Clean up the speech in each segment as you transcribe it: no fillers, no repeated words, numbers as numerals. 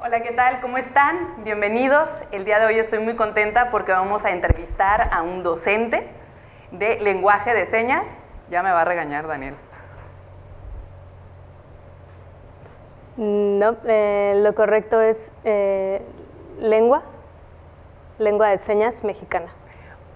Hola, ¿qué tal? ¿Cómo están? Bienvenidos. El día de hoy estoy muy contenta porque vamos a entrevistar a un docente de lenguaje de señas. Ya me va a regañar Daniel. No, lo correcto es lengua de señas mexicana.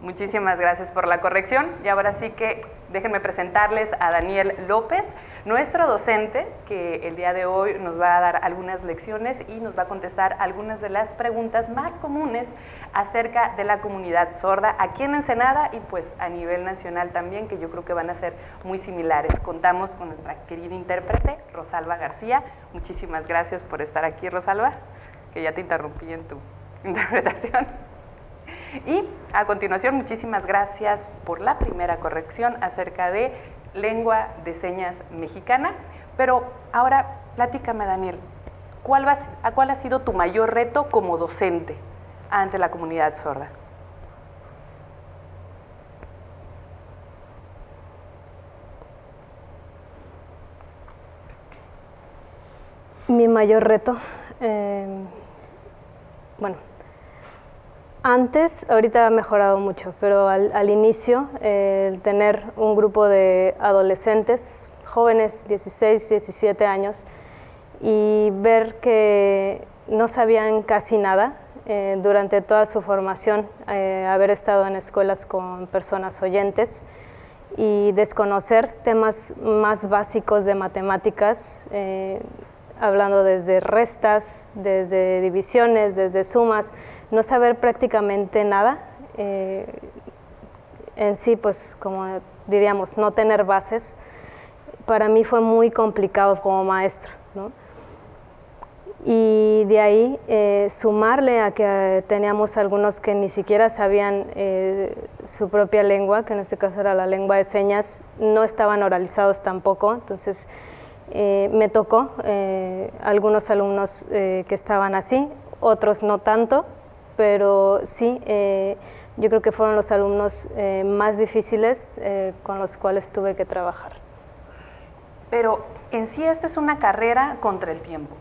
Muchísimas gracias por la corrección. Y ahora sí que déjenme presentarles a Daniel López, nuestro docente, que el día de hoy nos va a dar algunas lecciones y nos va a contestar algunas de las preguntas más comunes acerca de la comunidad sorda aquí en Ensenada y pues a nivel nacional también, que yo creo que van a ser muy similares. Contamos con nuestra querida intérprete, Rosalba García. Muchísimas gracias por estar aquí, Rosalba, que ya te interrumpí en tu interpretación. Y a continuación, muchísimas gracias por la primera corrección acerca de lengua de señas mexicana. Pero ahora, platícame, Daniel, ¿cuál ha sido tu mayor reto como docente ante la comunidad sorda? Mi mayor reto, ahorita ha mejorado mucho, pero al inicio, el tener un grupo de adolescentes, jóvenes, 16, 17 años, y ver que no sabían casi nada durante toda su formación, haber estado en escuelas con personas oyentes y desconocer temas más básicos de matemáticas, hablando desde restas, desde divisiones, desde sumas, no saber prácticamente nada, en sí, pues como diríamos, no tener bases, para mí fue muy complicado como maestro, ¿no? Y de ahí sumarle a que teníamos algunos que ni siquiera sabían su propia lengua, que en este caso era la lengua de señas, no estaban oralizados tampoco, entonces me tocó algunos alumnos que estaban así, otros no tanto, pero sí, yo creo que fueron los alumnos más difíciles con los cuales tuve que trabajar. Pero en sí esta es una carrera contra el tiempo,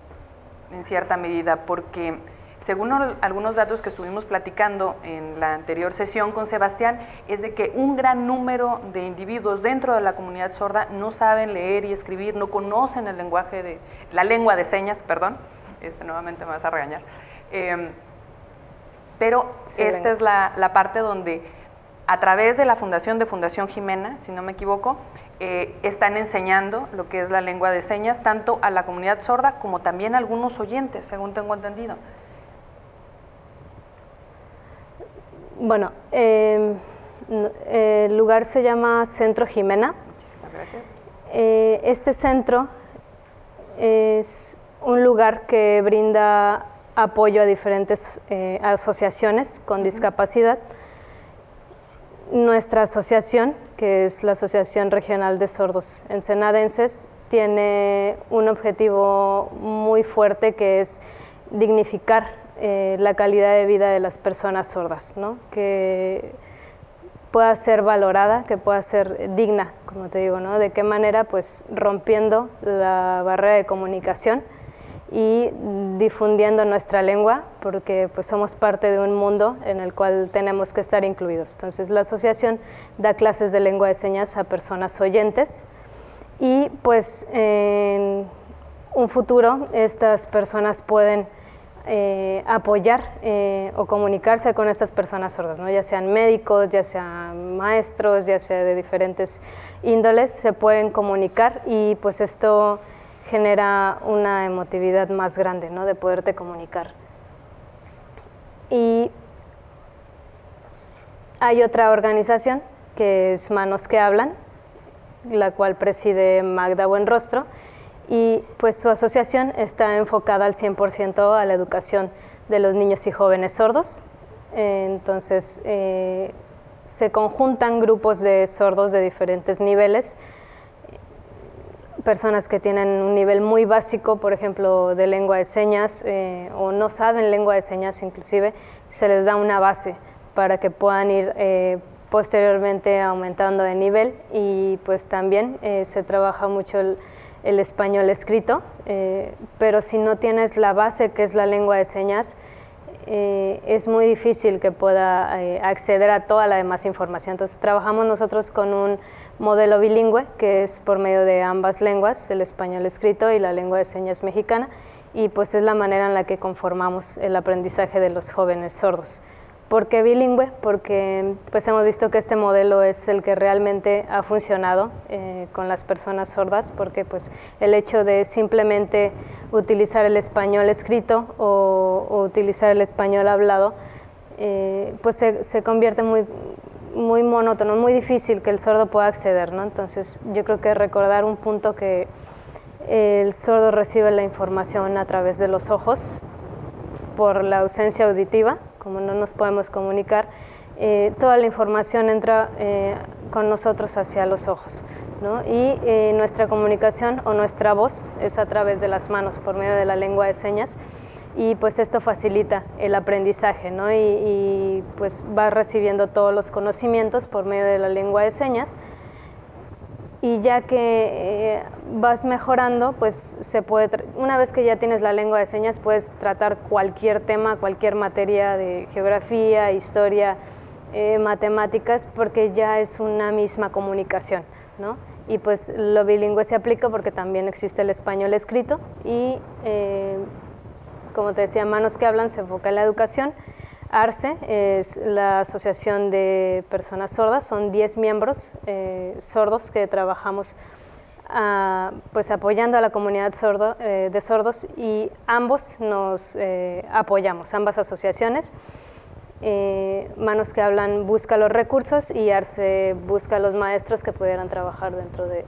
en cierta medida, porque según algunos datos que estuvimos platicando en la anterior sesión con Sebastián, es de que un gran número de individuos dentro de la comunidad sorda no saben leer y escribir, no conocen el lenguaje la lengua de señas, perdón, nuevamente me vas a regañar. Pero sí, esta es la parte donde a través de la fundación Jimena, si no me equivoco, están enseñando lo que es la lengua de señas, tanto a la comunidad sorda como también a algunos oyentes, según tengo entendido. Bueno, el lugar se llama Centro Jimena. Muchísimas gracias. Este centro es un lugar que brinda apoyo a diferentes asociaciones con discapacidad. Nuestra asociación, que es la Asociación Regional de Sordos Ensenadenses, tiene un objetivo muy fuerte que es dignificar la calidad de vida de las personas sordas, ¿no? Que pueda ser valorada, que pueda ser digna, como te digo, ¿no? De qué manera, pues rompiendo la barrera de comunicación y difundiendo nuestra lengua, porque pues somos parte de un mundo en el cual tenemos que estar incluidos. Entonces la asociación da clases de lengua de señas a personas oyentes y pues en un futuro estas personas pueden apoyar o comunicarse con estas personas sordas, ¿no? Ya sean médicos, ya sean maestros, ya sea de diferentes índoles, se pueden comunicar y pues esto genera una emotividad más grande, ¿no? De poderte comunicar. Y hay otra organización que es Manos que Hablan, la cual preside Magda Buenrostro, y pues su asociación está enfocada al 100% a la educación de los niños y jóvenes sordos. Entonces se conjuntan grupos de sordos de diferentes niveles, personas que tienen un nivel muy básico, por ejemplo, de lengua de señas, o no saben lengua de señas inclusive, se les da una base para que puedan ir posteriormente aumentando de nivel y pues también se trabaja mucho el español escrito, pero si no tienes la base, que es la lengua de señas, es muy difícil que pueda acceder a toda la demás información. Entonces trabajamos nosotros con un modelo bilingüe, que es por medio de ambas lenguas, el español escrito y la lengua de señas mexicana, y pues es la manera en la que conformamos el aprendizaje de los jóvenes sordos. ¿Por qué bilingüe? Porque pues hemos visto que este modelo es el que realmente ha funcionado con las personas sordas, porque pues el hecho de simplemente utilizar el español escrito o utilizar el español hablado, pues se convierte muy monótono, muy difícil que el sordo pueda acceder, ¿no? Entonces yo creo que recordar un punto que el sordo recibe la información a través de los ojos por la ausencia auditiva, como no nos podemos comunicar, toda la información entra con nosotros hacia los ojos, ¿no? Y nuestra comunicación o nuestra voz es a través de las manos, por medio de la lengua de señas, y pues esto facilita el aprendizaje, ¿no? Y pues vas recibiendo todos los conocimientos por medio de la lengua de señas, y ya que vas mejorando, pues una vez que ya tienes la lengua de señas, puedes tratar cualquier tema, cualquier materia de geografía, historia, matemáticas, porque ya es una misma comunicación, ¿no? Y pues lo bilingüe se aplica porque también existe el español escrito y, como te decía, Manos que Hablan se enfoca en la educación. ARCE es la Asociación de Personas Sordas, son 10 miembros sordos que trabajamos pues apoyando a la comunidad de sordos, y ambos nos apoyamos, ambas asociaciones. Manos que Hablan busca los recursos y ARCE busca los maestros que pudieran trabajar dentro de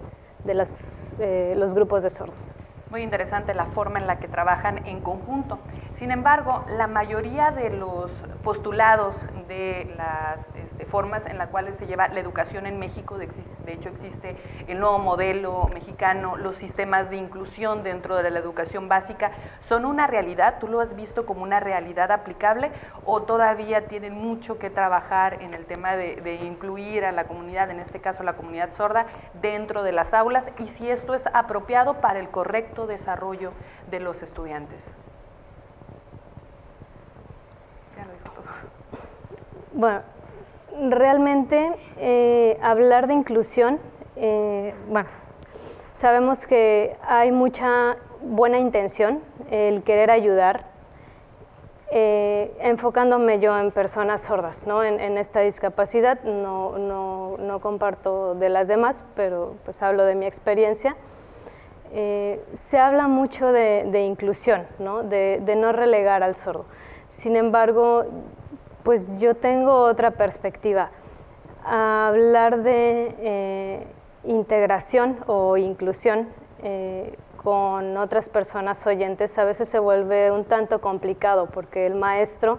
los grupos de sordos. Muy interesante la forma en la que trabajan en conjunto. Sin embargo, la mayoría de los postulados de las formas en las cuales se lleva la educación en México, de hecho existe el nuevo modelo mexicano, los sistemas de inclusión dentro de la educación básica, ¿son una realidad? ¿Tú lo has visto como una realidad aplicable o todavía tienen mucho que trabajar en el tema de incluir a la comunidad, en este caso la comunidad sorda, dentro de las aulas, y si esto es apropiado para el correcto desarrollo de los estudiantes? Ya lo dijo todo. Bueno, realmente hablar de inclusión, bueno, sabemos que hay mucha buena intención, el querer ayudar, enfocándome yo en personas sordas, ¿no? En esta discapacidad, no comparto de las demás, pero pues hablo de mi experiencia. Se habla mucho de inclusión, ¿no? De no relegar al sordo. Sin embargo, pues yo tengo otra perspectiva. Hablar de integración o inclusión con otras personas oyentes a veces se vuelve un tanto complicado, porque el maestro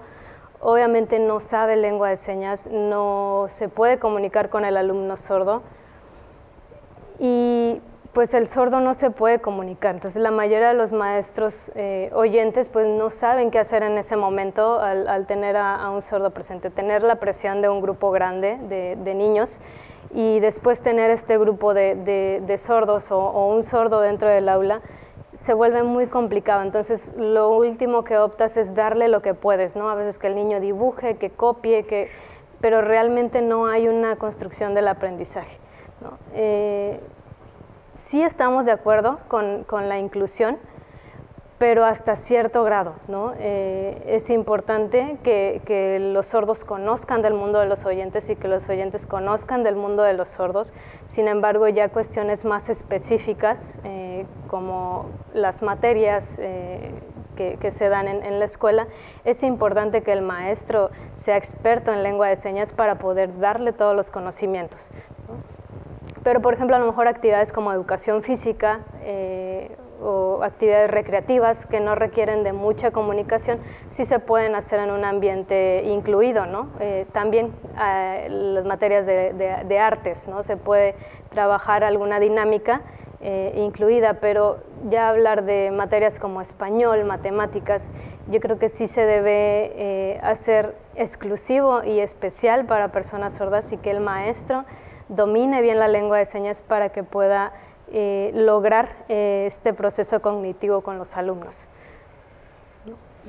obviamente no sabe lengua de señas, no se puede comunicar con el alumno sordo, y pues el sordo no se puede comunicar. Entonces la mayoría de los maestros oyentes pues no saben qué hacer en ese momento al tener a un sordo presente, tener la presión de un grupo grande de niños y después tener este grupo de sordos o un sordo dentro del aula, se vuelve muy complicado. Entonces lo último que optas es darle lo que puedes, ¿no? A veces que el niño dibuje, que copie, pero realmente no hay una construcción del aprendizaje, ¿no? Sí estamos de acuerdo con la inclusión, pero hasta cierto grado, ¿no? Es importante que los sordos conozcan del mundo de los oyentes y que los oyentes conozcan del mundo de los sordos. Sin embargo, ya cuestiones más específicas, como las materias que se dan en la escuela, es importante que el maestro sea experto en lengua de señas para poder darle todos los conocimientos, ¿no? Pero, por ejemplo, a lo mejor actividades como educación física o actividades recreativas que no requieren de mucha comunicación, sí se pueden hacer en un ambiente incluido, ¿no? También las materias de artes, ¿no? Se puede trabajar alguna dinámica incluida, pero ya hablar de materias como español, matemáticas, yo creo que sí se debe hacer exclusivo y especial para personas sordas, y que el maestro domine bien la lengua de señas para que pueda lograr este proceso cognitivo con los alumnos.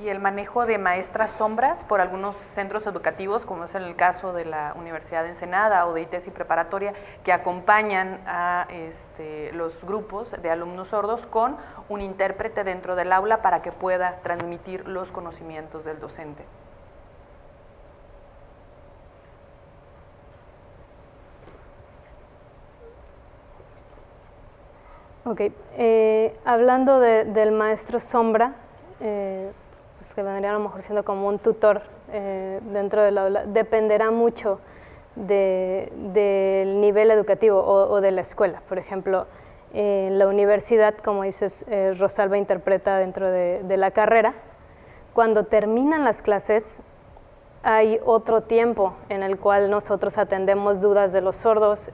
Y el manejo de maestras sombras por algunos centros educativos, como es el caso de la Universidad de Ensenada o de ITESI Preparatoria, que acompañan a los grupos de alumnos sordos con un intérprete dentro del aula para que pueda transmitir los conocimientos del docente. Ok, hablando del maestro sombra, pues que vendría a lo mejor siendo como un tutor dentro del aula, dependerá mucho del nivel educativo o de la escuela. Por ejemplo, en la universidad, como dices, Rosalba interpreta dentro de la carrera. Cuando terminan las clases, hay otro tiempo en el cual nosotros atendemos dudas de los sordos,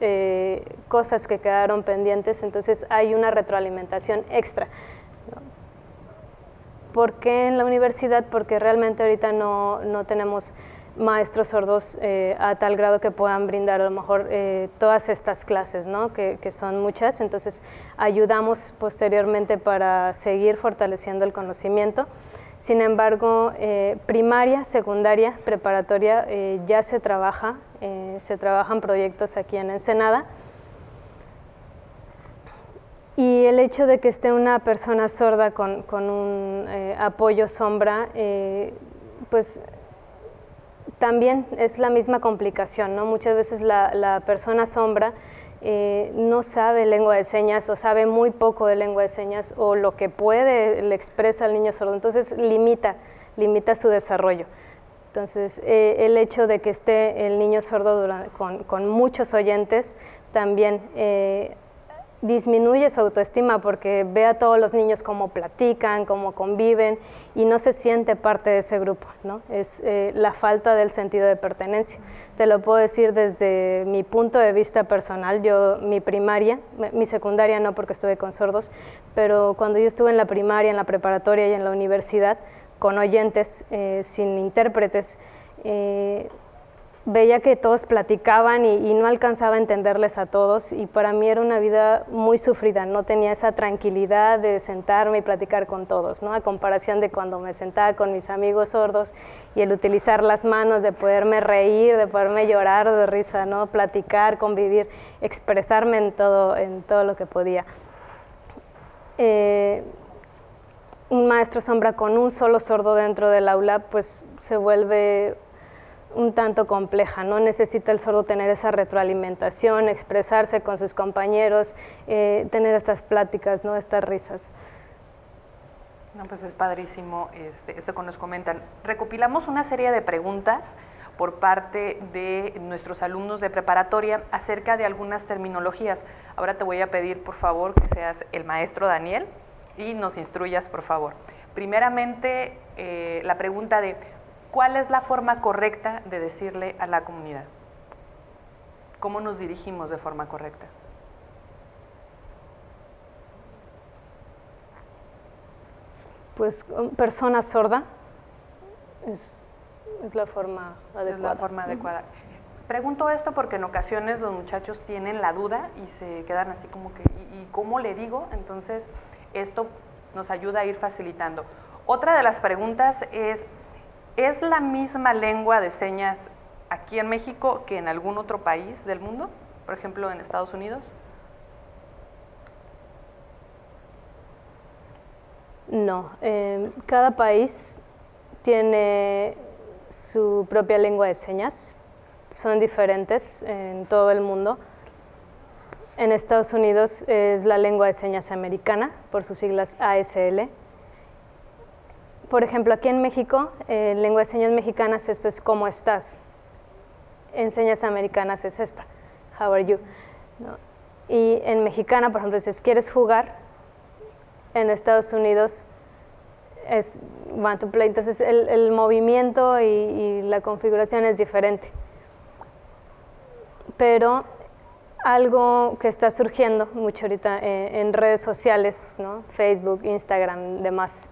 cosas que quedaron pendientes, entonces hay una retroalimentación extra. ¿Por qué en la universidad? Porque realmente ahorita no tenemos maestros sordos a tal grado que puedan brindar a lo mejor todas estas clases, ¿no? que son muchas, entonces ayudamos posteriormente para seguir fortaleciendo el conocimiento. Sin embargo, primaria, secundaria, preparatoria, ya se trabajan proyectos aquí en Ensenada. Y el hecho de que esté una persona sorda con un apoyo sombra, pues también es la misma complicación, ¿no? Muchas veces la persona sombra no sabe lengua de señas o sabe muy poco de lengua de señas o lo que puede le expresa al niño sordo, entonces limita su desarrollo. Entonces el hecho de que esté el niño sordo con muchos oyentes también disminuye su autoestima porque ve a todos los niños cómo platican, cómo conviven y no se siente parte de ese grupo, ¿no? Es la falta del sentido de pertenencia. Te lo puedo decir desde mi punto de vista personal. Yo, mi primaria, mi secundaria no porque estuve con sordos, pero cuando yo estuve en la primaria, en la preparatoria y en la universidad, con oyentes, sin intérpretes, veía que todos platicaban y no alcanzaba a entenderles a todos y para mí era una vida muy sufrida, no tenía esa tranquilidad de sentarme y platicar con todos, ¿no? A comparación de cuando me sentaba con mis amigos sordos y el utilizar las manos, de poderme reír, de poderme llorar de risa, ¿no? Platicar, convivir, expresarme en todo lo que podía. Un maestro sombra con un solo sordo dentro del aula pues se vuelve un tanto compleja, ¿no? Necesita el sordo tener esa retroalimentación, expresarse con sus compañeros, tener estas pláticas, ¿no? Estas risas. No, pues es padrísimo eso que nos comentan. Recopilamos una serie de preguntas por parte de nuestros alumnos de preparatoria acerca de algunas terminologías. Ahora te voy a pedir, por favor, que seas el maestro Daniel y nos instruyas, por favor. Primeramente, la pregunta de ¿cuál es la forma correcta de decirle a la comunidad? ¿Cómo nos dirigimos de forma correcta? Pues persona sorda es la forma adecuada. Es la forma adecuada. Pregunto esto porque en ocasiones los muchachos tienen la duda y se quedan así como que, ¿y cómo le digo? Entonces, esto nos ayuda a ir facilitando. Otra de las preguntas ¿es la misma lengua de señas aquí en México que en algún otro país del mundo? Por ejemplo, en Estados Unidos. No, cada país tiene su propia lengua de señas, son diferentes en todo el mundo. En Estados Unidos es la lengua de señas americana, por sus siglas ASL. Por ejemplo, aquí en México, en lengua de señas mexicanas, esto es ¿cómo estás? En señas americanas es esta, how are you? ¿No? Y en mexicana, por ejemplo, dices, ¿quieres jugar? En Estados Unidos es want to play, entonces el movimiento y la configuración es diferente. Pero algo que está surgiendo mucho ahorita en redes sociales, ¿no? Facebook, Instagram, demás,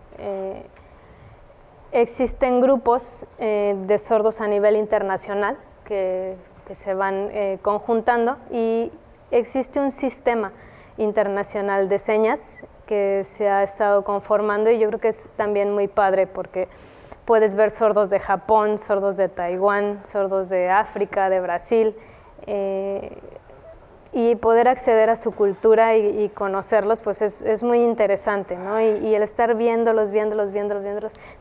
existen grupos de sordos a nivel internacional que se van conjuntando y existe un sistema Internacional de Señas que se ha estado conformando, y yo creo que es también muy padre porque puedes ver sordos de Japón, sordos de Taiwán, sordos de África, de Brasil, y poder acceder a su cultura y conocerlos, pues es muy interesante, ¿no? Y el estar viéndolos,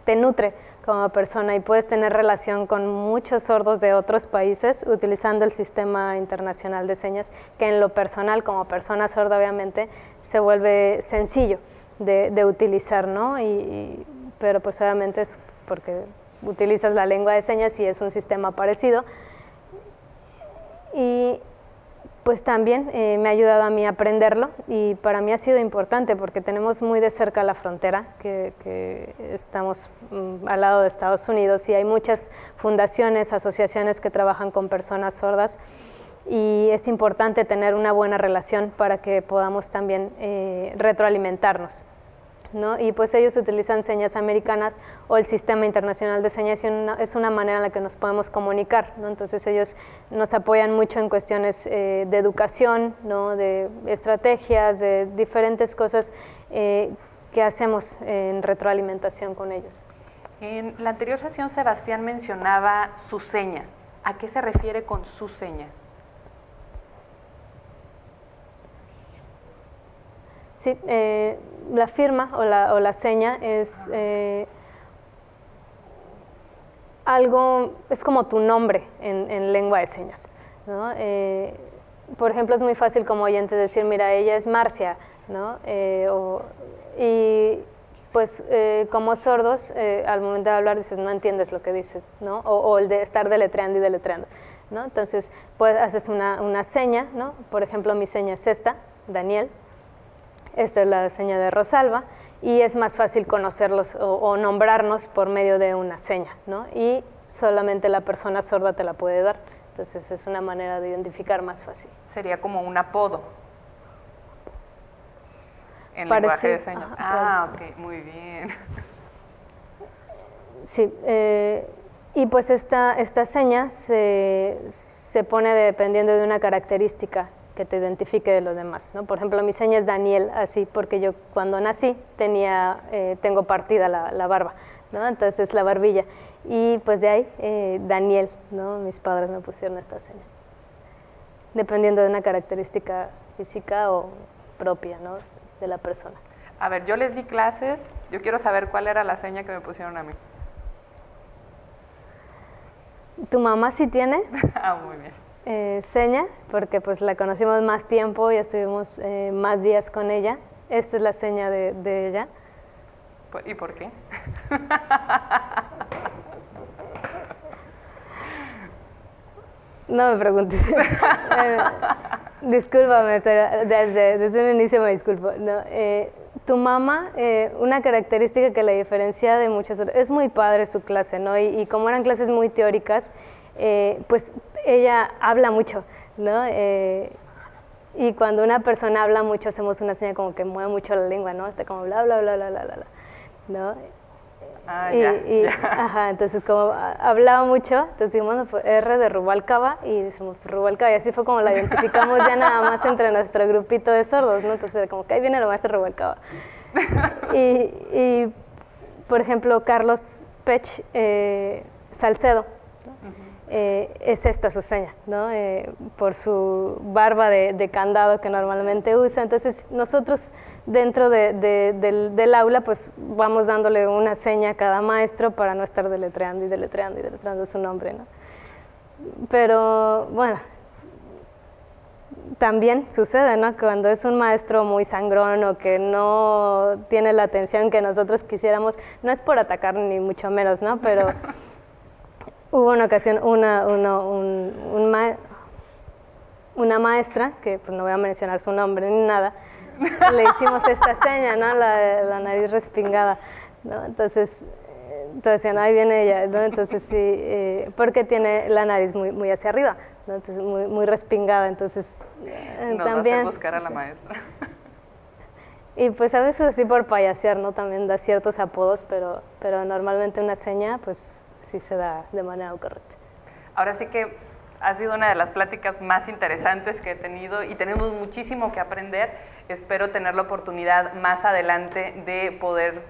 te nutre como persona, y puedes tener relación con muchos sordos de otros países utilizando el Sistema Internacional de Señas, que en lo personal, como persona sorda, obviamente, se vuelve sencillo de utilizar, ¿no? Pero pues obviamente es porque utilizas la lengua de señas y es un sistema parecido. Y pues también me ha ayudado a mí a aprenderlo, y para mí ha sido importante porque tenemos muy de cerca la frontera, que estamos al lado de Estados Unidos, y hay muchas fundaciones, asociaciones que trabajan con personas sordas, y es importante tener una buena relación para que podamos también retroalimentarnos, ¿no? Y pues ellos utilizan señas americanas o el Sistema Internacional de Señas, y es una manera en la que nos podemos comunicar, ¿no? Entonces ellos nos apoyan mucho en cuestiones de educación, ¿no? De estrategias, de diferentes cosas que hacemos en retroalimentación con ellos. En la anterior sesión Sebastián mencionaba su seña. ¿A qué se refiere con su seña? Sí, la firma o la seña es algo, es como tu nombre en lengua de señas, ¿no? Por ejemplo, es muy fácil como oyente decir, mira, ella es Marcia, ¿no? Y pues como sordos, al momento de hablar dices, no entiendes lo que dices, ¿no? O el de estar deletreando y deletreando, ¿no? Entonces, pues haces una seña, ¿no? Por ejemplo, mi seña es esta, Daniel. Esta es la seña de Rosalba, y es más fácil conocerlos o nombrarnos por medio de una seña, ¿no? Y solamente la persona sorda te la puede dar, entonces es una manera de identificar más fácil. Sería como un apodo en lenguaje de señas. Ok, muy bien. Sí, y pues esta seña se pone dependiendo de una característica que te identifique de los demás, ¿no? Por ejemplo, mi seña es Daniel, así porque yo cuando nací tengo partida la barba, ¿no? Entonces la barbilla, y pues de ahí Daniel, ¿no? Mis padres me pusieron esta seña, dependiendo de una característica física o propia, ¿no? De la persona. A ver, yo les di clases, yo quiero saber cuál era la seña que me pusieron a mí. ¿Tu mamá sí tiene? Muy bien. Seña, porque pues la conocimos más tiempo y estuvimos más días con ella. Esta es la seña de ella. ¿Y por qué? No me preguntes. Discúlpame, desde un inicio me disculpo. No, tu mamá, una característica que la diferencia de muchas otras, es muy padre su clase, ¿no? Y como eran clases muy teóricas, pues ella habla mucho, ¿no? Y cuando una persona habla mucho, hacemos una seña como que mueve mucho la lengua, ¿no? Está como bla, bla, bla, bla, bla, bla, ¿no? Ajá, entonces como hablaba mucho, entonces dijimos, pues, R de Rubalcaba, y decimos Rubalcaba, y así fue como la identificamos ya nada más entre nuestro grupito de sordos, ¿no? Entonces como que ahí viene el maestro Rubalcaba. y por ejemplo, Carlos Pech Salcedo, ¿no? Es esta su seña, ¿no? Por su barba de candado que normalmente usa. Entonces nosotros dentro del aula pues vamos dándole una seña a cada maestro para no estar deletreando y deletreando y deletreando su nombre, ¿no? Pero bueno, también sucede, ¿no? Cuando es un maestro muy sangrón o que no tiene la atención que nosotros quisiéramos, no es por atacar ni mucho menos, ¿no? Pero hubo una ocasión una maestra, que pues no voy a mencionar su nombre ni nada, le hicimos esta seña, ¿no? La nariz respingada, ¿no? Entonces decían, ahí viene ella, ¿no? Entonces sí, porque tiene la nariz muy hacia arriba, ¿no? Entonces muy respingada, entonces nos también hace buscar a la maestra. Y pues a veces así por payasear, ¿no? También da ciertos apodos, pero normalmente una seña pues sí se da de manera correcta. Ahora sí que Ha sido una de las pláticas más interesantes que he tenido y tenemos muchísimo que aprender. Espero tener la oportunidad más adelante de poder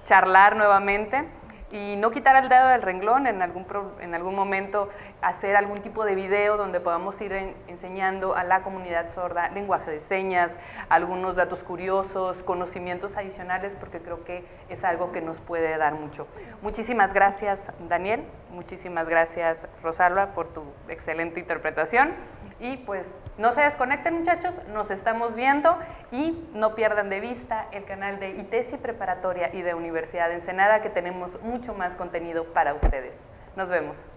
charlar nuevamente y no quitar el dedo del renglón, en algún momento hacer algún tipo de video donde podamos ir enseñando a la comunidad sorda lenguaje de señas, algunos datos curiosos, conocimientos adicionales, porque creo que es algo que nos puede dar mucho. Muchísimas gracias, Daniel, muchísimas gracias, Rosalba, por tu excelente interpretación. Y pues no se desconecten, muchachos, nos estamos viendo y no pierdan de vista el canal de ITESI Preparatoria y de Universidad de Ensenada, que tenemos mucho más contenido para ustedes. Nos vemos.